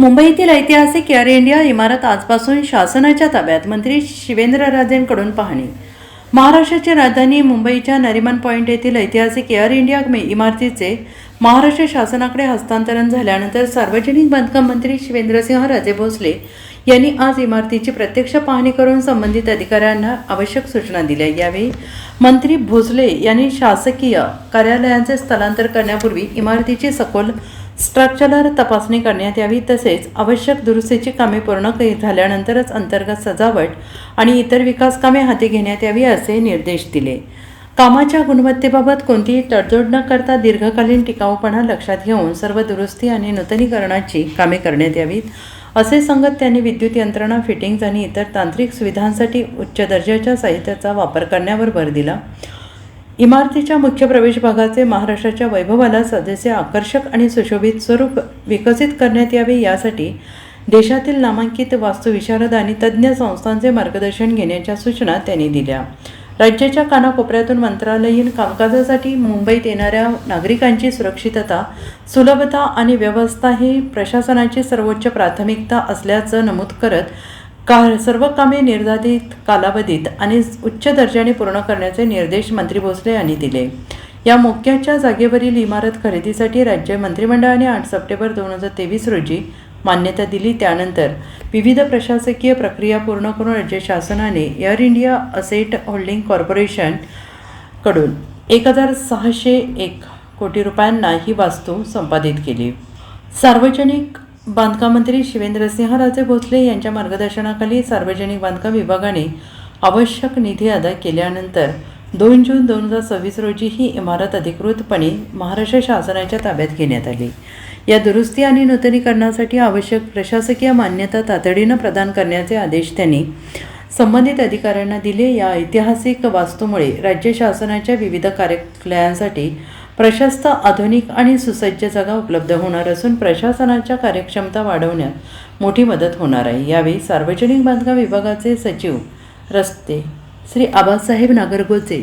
मुंबईतील ऐतिहासिक air India इमारत आजपासून शासनाच्या ताब्यात. मंत्री शिवेंद्रराजेंकडून पाहणी. महाराष्ट्राची राजधानी मुंबईच्या नरिमन पॉइंट येथील ऐतिहासिक एअर इंडिया इमारतीचे महाराष्ट्र शासनाकडे हस्तांतरण झाल्यानंतर सार्वजनिक बांधकाम मंत्री शिवेंद्रसिंहराजे भोसले यांनी आज इमारतीची प्रत्यक्ष पाहणी करून संबंधित अधिकाऱ्यांना आवश्यक सूचना दिल्या. यावेळी मंत्री भोसले यांनी शासकीय कार्यालयांचे स्थलांतर करण्यापूर्वी इमारतीची सखोल स्ट्रक्चरल तपासणी करण्यात यावी, तसेच आवश्यक दुरुस्तीची कामे पूर्ण झाल्यानंतरच अंतर्गत सजावट आणि इतर विकास कामे हाती घेण्यात यावी असे निर्देश दिले. कामाच्या गुणवत्तेबाबत कोणतीही तडजोड न करता दीर्घकालीन टिकाऊपणा लक्षात घेऊन सर्व दुरुस्ती आणि नूतनीकरणाची कामे करण्यात यावीत असे सांगत त्यांनी विद्युत यंत्रणा, फिटिंग्ज आणि इतर तांत्रिक सुविधांसाठी उच्च दर्जाच्या साहित्याचा वापर करण्यावर भर दिला. इमारतीच्या मुख्य प्रवेश भागाचे महाराष्ट्राच्या वैभवाला सध्याचे आकर्षक आणि सुशोभित स्वरूप विकसित करण्यात यावे, यासाठी देशातील नामांकित वास्तुविशारद आणि तज्ज्ञ संस्थांचे मार्गदर्शन घेण्याच्या सूचना त्यांनी दिल्या. राज्याच्या कानाकोपऱ्यातून मंत्रालयीन कामकाजासाठी मुंबईत येणाऱ्या नागरिकांची सुरक्षितता, सुलभता आणि व्यवस्था ही प्रशासनाची सर्वोच्च प्राथमिकता असल्याचं नमूद करत सर्व कामे निर्धारित कालावधीत आणि उच्च दर्जाने पूर्ण करण्याचे निर्देश मंत्री भोसले यांनी दिले. या मोक्याच्या जागेवरील इमारत खरेदीसाठी राज्य मंत्रिमंडळाने 8 सप्टेंबर 2023 रोजी मान्यता दिली. त्यानंतर विविध प्रशासकीय प्रक्रिया पूर्ण करून राज्य शासनाने air India asset holding corporation कडून 1,601 कोटी रुपयांना ही वास्तू संपादित केली. सार्वजनिक बांधकाम मंत्री शिवेंद्रसिंहराजे भोसले यांच्या मार्गदर्शनाखाली सार्वजनिक बांधकाम विभागाने आवश्यक निधी अदा केल्यानंतर 2 जून 2026 रोजी ही इमारत अधिकृतपणे महाराष्ट्र शासनाच्या ताब्यात घेण्यात आली. या दुरुस्ती आणि नूतनीकरणासाठी आवश्यक प्रशासकीय मान्यता तातडीनं प्रदान करण्याचे आदेश त्यांनी संबंधित अधिकाऱ्यांना दिले. या ऐतिहासिक वास्तूमुळे राज्य शासनाच्या विविध कार्यालयांसाठी प्रशस्त, आधुनिक आणि सुसज्ज जागा उपलब्ध होणार असून प्रशासनाच्या कार्यक्षमता वाढवण्यात मोठी मदत होणार आहे. यावेळी सार्वजनिक बांधकाम विभागाचे सचिव रस्ते श्री आबासाहेब नागरगोजे,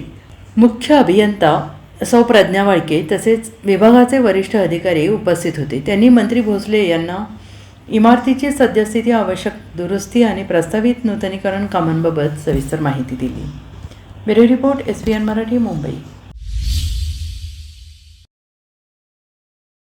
मुख्य अभियंता सौ प्रज्ञा वाळके तसेच विभागाचे वरिष्ठ अधिकारी उपस्थित होते. त्यांनी मंत्री भोसले यांना इमारतीची सद्यस्थिती, आवश्यक दुरुस्ती आणि प्रस्तावित नूतनीकरण कामांबाबत सविस्तर माहिती दिली. Bureau report, SBN Marathi, Mumbai.